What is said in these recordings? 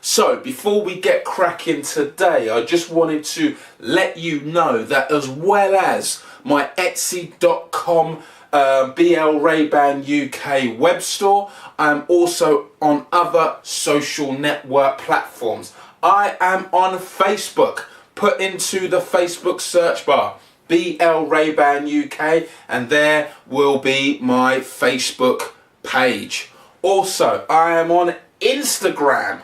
So before we get cracking today, I just wanted to let you know that as well as my Etsy.com BLRayBanUK web store, I'm also on other social network platforms. I am on Facebook. Put into the Facebook search bar BLRayBanUK and there will be my Facebook page. Also, I am on Instagram.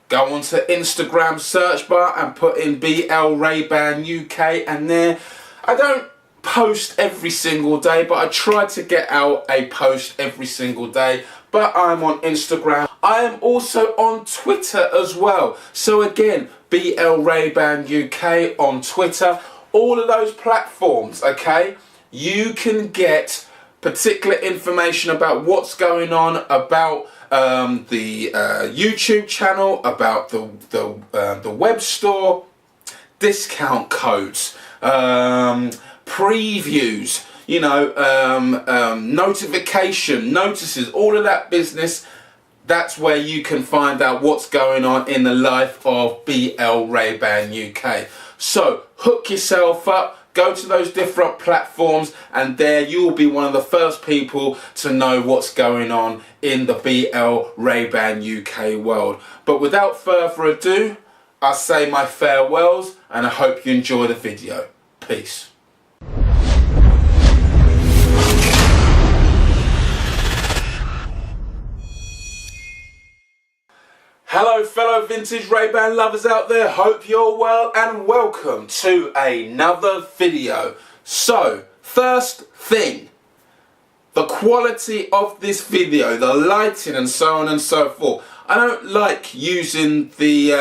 Go onto Instagram search bar and put in BLRayBanUK, and there I don't post every single day, but I try to get out a post every single day. But I'm on Instagram. I am also on Twitter as well. So again, BLRayBanUK on Twitter. All of those platforms, okay, you can get particular information about what's going on, about the YouTube channel, about the web store, discount codes, previews, you know, notices, all of that business. That's where you can find out what's going on in the life of BLRayBanUK. So hook yourself up. Go to those different platforms and there you will be one of the first people to know what's going on in the BLRayBanUK world. But without further ado, I say my farewells and I hope you enjoy the video. Peace. Hello fellow vintage Ray-Ban lovers out there, hope you're well and welcome to another video. So, first thing, the quality of this video, the lighting and so on and so forth. I don't like using the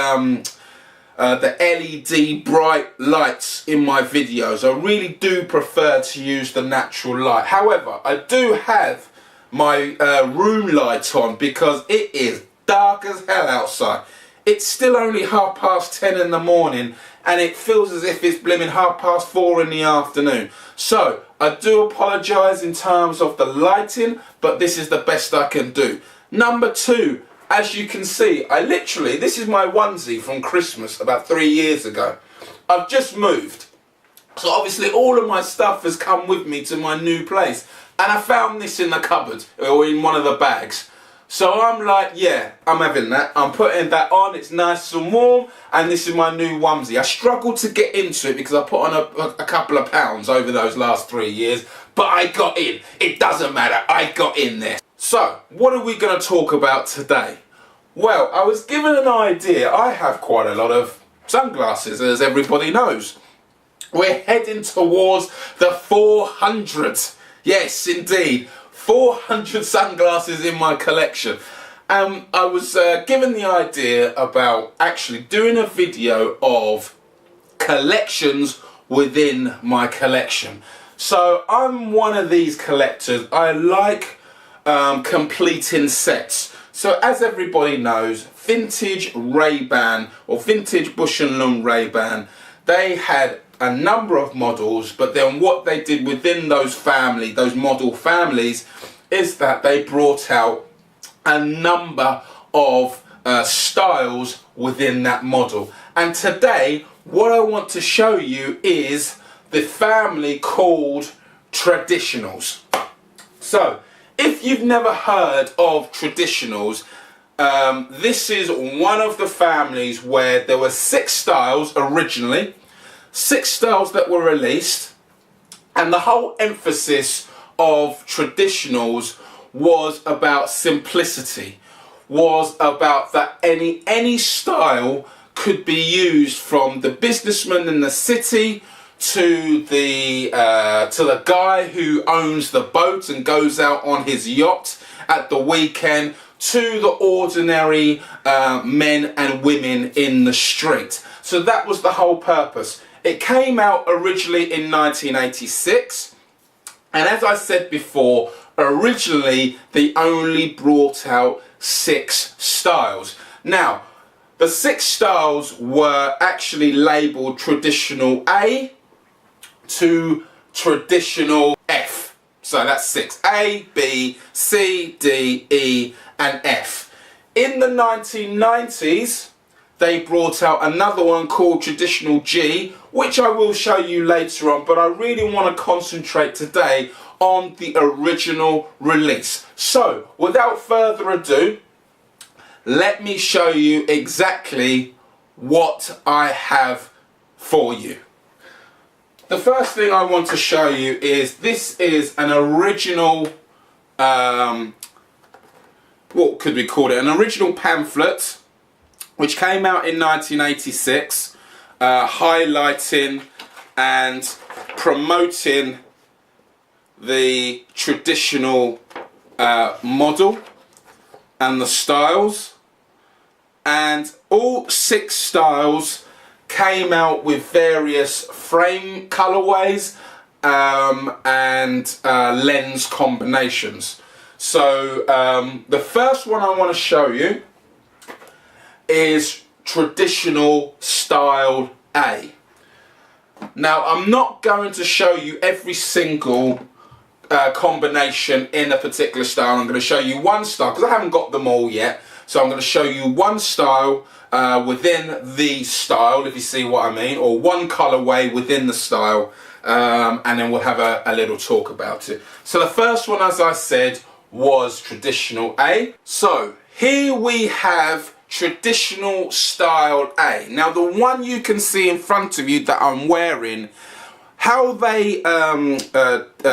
LED bright lights in my videos. I really do prefer to use the natural light. However, I do have my room light on because it is dark as hell outside. It's still only 10:30 in the morning and it feels as if it's blimmin' 4:30 in the afternoon. So I do apologise in terms of the lighting, but this is the best I can do. Number two, as you can see, this is my onesie from Christmas about 3 years ago. I've just moved, so obviously all of my stuff has come with me to my new place, and I found this in the cupboard or in one of the bags. So I'm like, yeah, I'm having that. I'm putting that on. It's nice and warm. And this is my new onesie. I struggled to get into it because I put on a couple of pounds over those last 3 years. But I got in. It doesn't matter. I got in there. So, what are we going to talk about today? Well, I was given an idea. I have quite a lot of sunglasses, as everybody knows. We're heading towards the 400. Yes, indeed. 400 sunglasses in my collection. I was given the idea about actually doing a video of collections within my collection. So I'm one of these collectors. I like completing sets. So as everybody knows, vintage Ray-Ban or vintage Bush and Loom Ray-Ban, they had a number of models, but then what they did within those model families, is that they brought out a number of styles within that model. And today, what I want to show you is the family called Traditionals. So, if you've never heard of Traditionals, this is one of the families where there were 6 styles originally, 6 styles that were released, and the whole emphasis of Traditionals was about simplicity, was about that any style could be used, from the businessman in the city to the guy who owns the boat and goes out on his yacht at the weekend, to the ordinary men and women in the street. So that was the whole purpose. It came out originally in 1986, and as I said before, originally they only brought out 6 styles. Now, the 6 styles were actually labelled Traditional A to Traditional F. So that's 6. A, B, C, D, E and F. In the 1990s, they brought out another one called Traditional G, which I will show you later on, but I really want to concentrate today on the original release. So, without further ado, let me show you exactly what I have for you. The first thing I want to show you is this is an original, what could we call it? An original pamphlet which came out in 1986, highlighting and promoting the traditional model and the styles, and all 6 styles came out with various frame colorways and lens combinations. So the first one I want to show you is Traditional Style A. Now, I'm not going to show you every single combination in a particular style. I'm going to show you one style because I haven't got them all yet. So I'm going to show you one style within the style, if you see what I mean, or one colorway within the style, and then we'll have a little talk about it. So the first one, as I said, was Traditional A. So here we have Traditional Style A. Now, the one you can see in front of you that I'm wearing, how they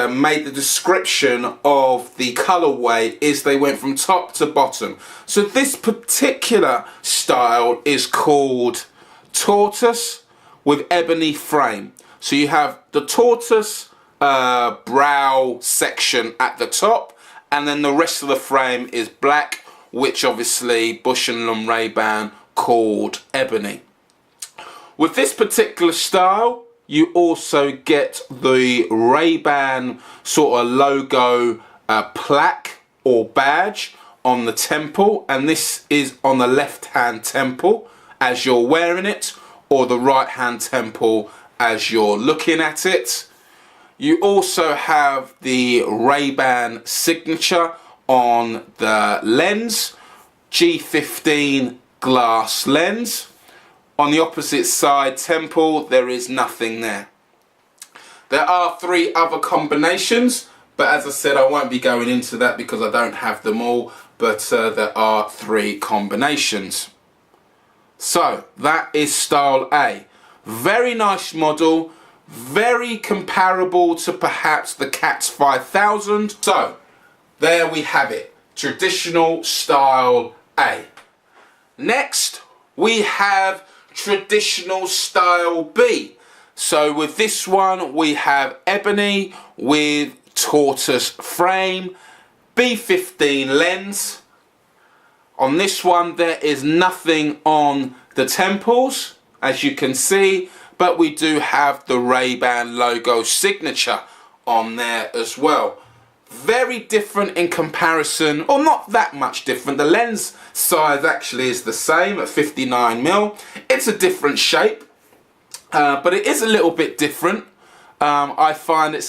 made the description of the colorway is they went from top to bottom. So this particular style is called Tortoise with Ebony Frame. So you have the tortoise brow section at the top, and then the rest of the frame is black, which obviously Bush and BLRayBan called Ebony. With this particular style, you also get the Ray-Ban sort of logo plaque or badge on the temple, and this is on the left hand temple as you're wearing it, or the right hand temple as you're looking at it. You also have the Ray-Ban signature on the lens, G15 glass lens. On the opposite side temple, there is nothing there. There are 3 other combinations, but as I said, I won't be going into that because I don't have them all, but there are 3 combinations. So that is Style A. Very nice model, very comparable to perhaps the Cats 5000. So there we have it, Traditional Style A. Next, we have Traditional Style B. So with this one, we have Ebony with tortoise frame, B15 lens. On this one, there is nothing on the temples, as you can see, but we do have the Ray-Ban logo signature on there as well. Very different in comparison, or not that much different. The lens size actually is the same at 59mm. It's a different shape, but it is a little bit different. I find it's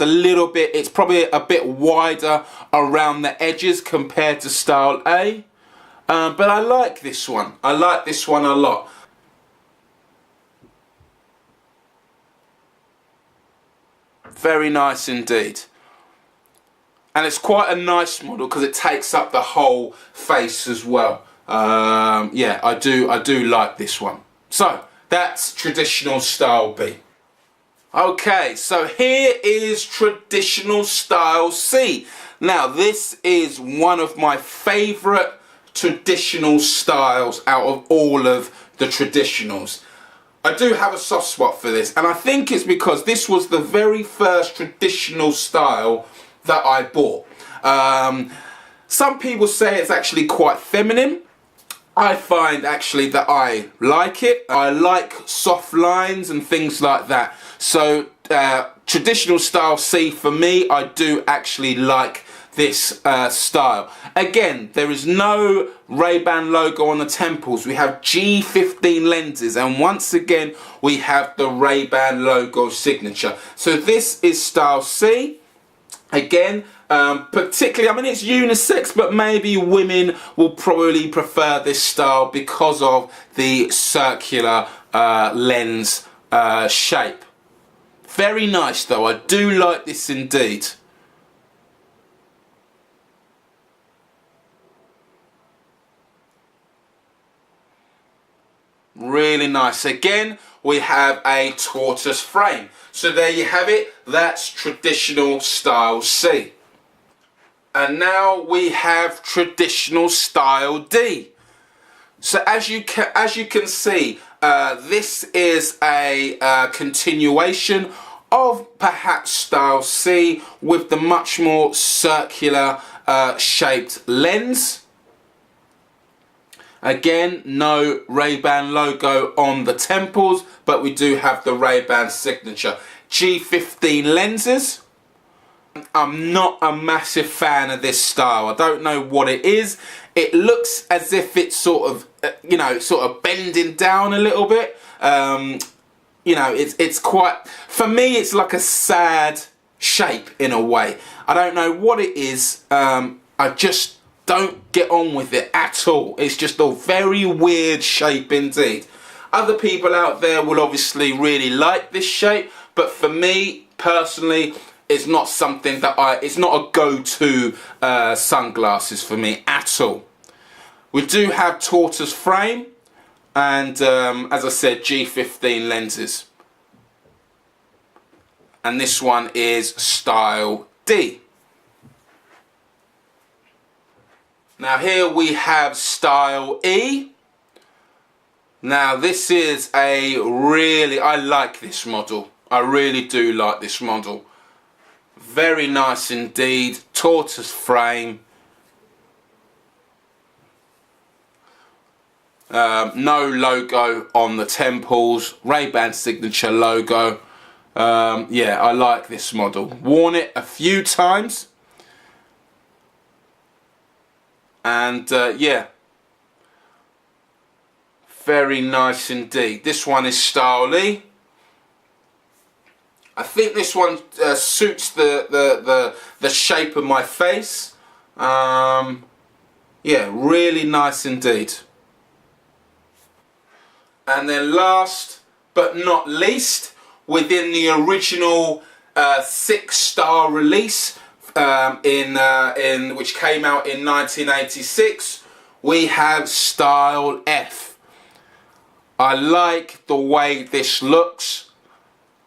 probably a bit wider around the edges compared to Style A, but I like this one. I like this one a lot. Very nice indeed. And it's quite a nice model because it takes up the whole face as well. Yeah, I do like this one. So that's Traditional Style B. Okay, so here is Traditional Style C. Now this is one of my favourite traditional styles out of all of the traditionals. I do have a soft spot for this, and I think it's because this was the very first traditional style that I bought. Some people say it's actually quite feminine. I find actually that I like it. I like soft lines and things like that. So Traditional Style C, for me, I do actually like this style. Again, there is no Ray-Ban logo on the temples. We have G15 lenses, and once again we have the Ray-Ban logo signature. So this is Style C. Again, Particularly, I mean, it's unisex, but maybe women will probably prefer this style because of the circular lens shape. Very nice though, I do like this indeed. Really nice. Again, we have a tortoise frame. So there you have it, that's traditional style C. And now we have traditional style D. So as you can see, this is a continuation of perhaps style C with the much more circular shaped lens. Again, no Ray-Ban logo on the temples, but we do have the Ray-Ban signature. G15 lenses. I'm not a massive fan of this style. I don't know what it is. It looks as if it's sort of, you know, sort of bending down a little bit. You know, it's quite, for me, it's like a sad shape in a way. I don't know what it is. I just don't get on with it at all. It's just a very weird shape indeed. Other people out there will obviously really like this shape, but for me personally, it's not something that it's not a go-to sunglasses for me at all. We do have tortoise frame and as I said, G15 lenses. And this one is style D. Now here we have style E. Now this is a really, I like this model. I really do like this model. Very nice indeed. Tortoise frame. No logo on the temples. Ray-Ban signature logo. Yeah, I like this model. Worn it a few times. And yeah, very nice indeed. This one is style E. I think this one suits the shape of my face. Yeah, really nice indeed. And then last but not least, within the original 6-star release, which came out in 1986, we have style F. I like the way this looks.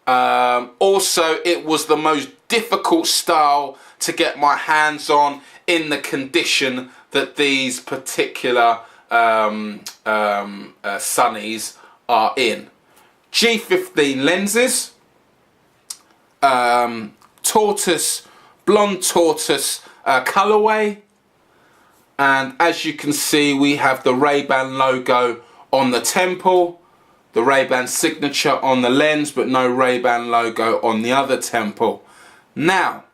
Also, it was the most difficult style to get my hands on in the condition that these particular sunnies are in. G15 lenses, blonde tortoise colorway, and as you can see, we have the Ray-Ban logo on the temple, the Ray-Ban signature on the lens, but no Ray-Ban logo on the other temple. Now,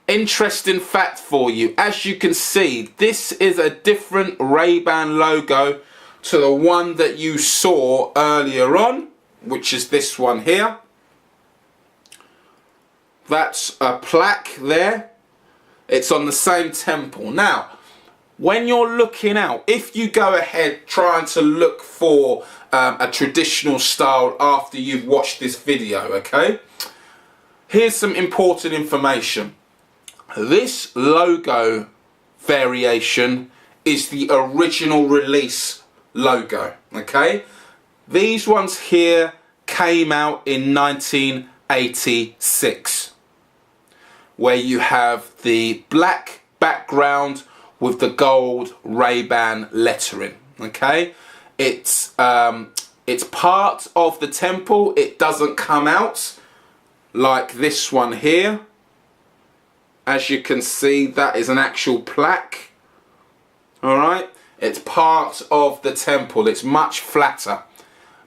interesting fact for you, as you can see, this is a different Ray-Ban logo to the one that you saw earlier on, which is this one here. That's a plaque there. It's on the same temple. Now, when you're looking out, if you go ahead trying to look for a traditional style after you've watched this video, okay? Here's some important information. This logo variation is the original release logo, okay? These ones here came out in 1986, where you have the black background with the gold Ray-Ban lettering, okay? It's part of the temple. It doesn't come out like this one here. As you can see, that is an actual plaque. Alright, it's part of the temple. It's much flatter.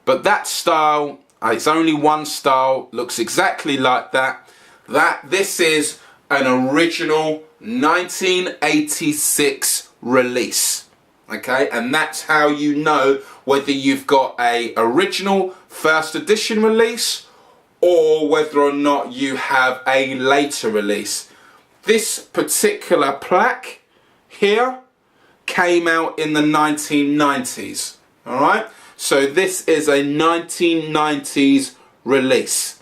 But that style, it's only one style, looks exactly like that. This is an original 1986 release. Okay, and that's how you know whether you've got a original first edition release or whether or not you have a later release. this particular plaque here came out in the 1990s. Alright, so this is a 1990s release.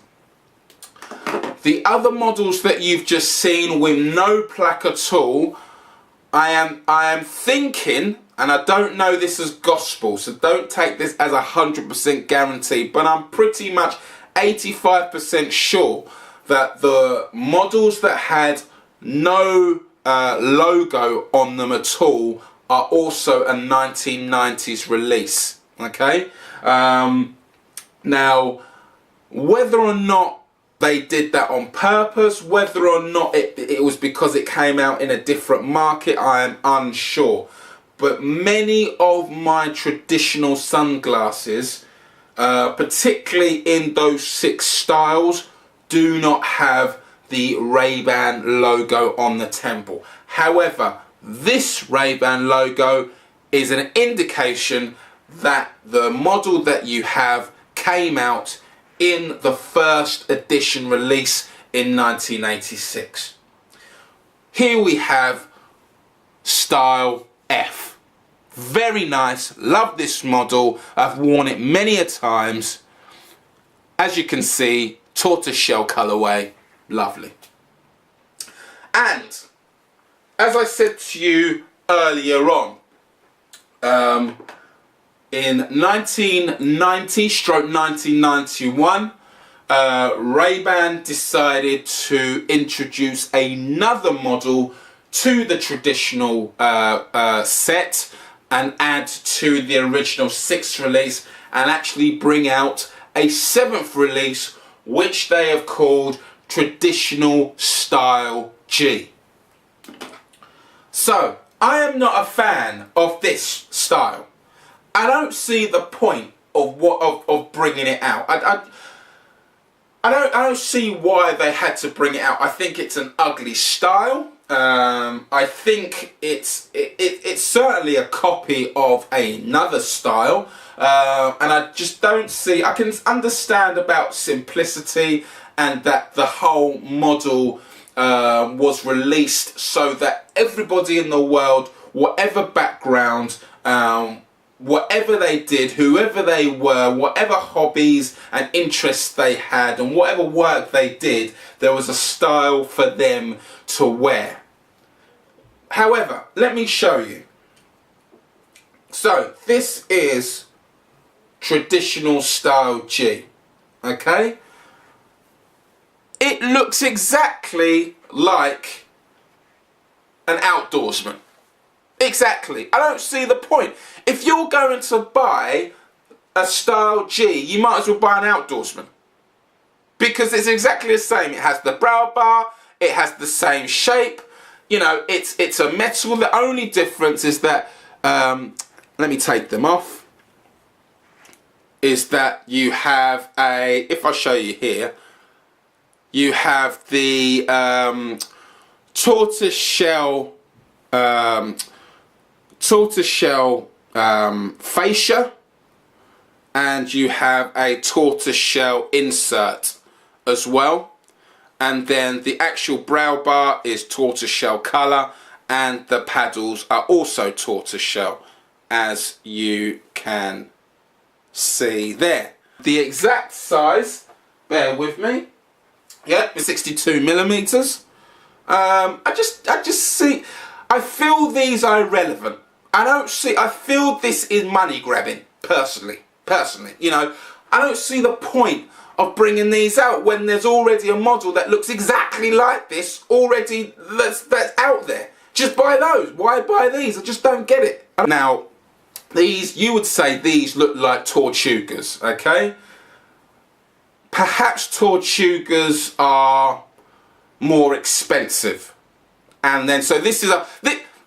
The other models that you've just seen with no plaque at all, I am thinking, and I don't know this as gospel, so don't take this as 100% guarantee, but I'm pretty much 85% sure that the models that had no logo on them at all are also a 1990s release. Okay, now whether or not they did that on purpose, whether or not it was because it came out in a different market, I am unsure. But many of my traditional sunglasses, particularly in those 6 styles, do not have the Ray-Ban logo on the temple. However, this Ray-Ban logo is an indication that the model that you have came out in the first edition release in 1986. Here we have style F. Very nice, love this model, I've worn it many a times. As you can see, tortoiseshell colorway, lovely. And as I said to you earlier on, in 1990/1991, Ray-Ban decided to introduce another model to the traditional set and add to the original 6th release and actually bring out a 7th release, which they have called Traditional Style G. So, I am not a fan of this style. I don't see the point of bringing it out. I don't see why they had to bring it out. I think it's an ugly style. I think it's certainly a copy of another style, and I just don't see. I can understand about simplicity and that the whole model was released so that everybody in the world, whatever background, whatever they did, whoever they were, whatever hobbies and interests they had, and whatever work they did, there was a style for them to wear. However, let me show you. So, this is Traditional Style G. Okay? It looks exactly like an outdoorsman. Exactly. I don't see the point. If you're going to buy a Style G, you might as well buy an outdoorsman. Because it's exactly the same. It has the brow bar, it has the same shape, you know, it's a metal. The only difference is that, let me take them off, is that you have a, if I show you here, you have the tortoiseshell fascia, and you have a tortoiseshell insert as well, and then the actual brow bar is tortoiseshell color, and the paddles are also tortoiseshell, as you can see there. The exact size, bear with me, yeah, 62 millimeters. I just see, I feel these are irrelevant. I feel this is money grabbing, personally, you know. I don't see the point of bringing these out when there's already a model that looks exactly like this already that's out there. Just buy those. Why buy these? I just don't get it. Now, these, you would say these look like Tortugas, okay? Perhaps Tortugas are more expensive. And then, so this is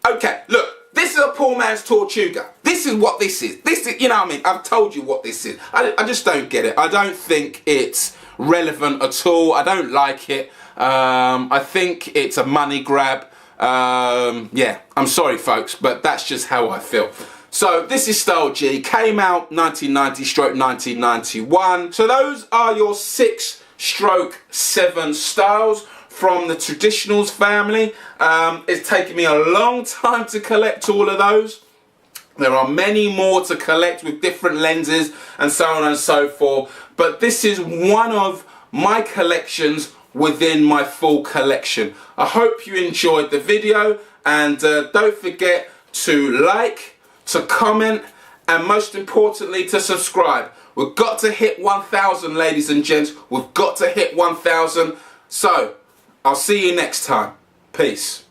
okay, look. This is a poor man's Tortuga. This is what this is. This is, you know what I mean? I've told you what this is. I just don't get it. I don't think it's relevant at all. I don't like it. I think it's a money grab. Yeah, I'm sorry folks, but that's just how I feel. So this is Style G, came out 1990/1991. So those are your 6/7 styles from the Traditionals family. It's taken me a long time to collect all of those. There are many more to collect with different lenses and so on and so forth, but this is one of my collections within my full collection. I hope you enjoyed the video, and don't forget to like, to comment, and most importantly to subscribe. We've got to hit 1,000, ladies and gents. We've got to hit 1,000. So I'll see you next time. Peace.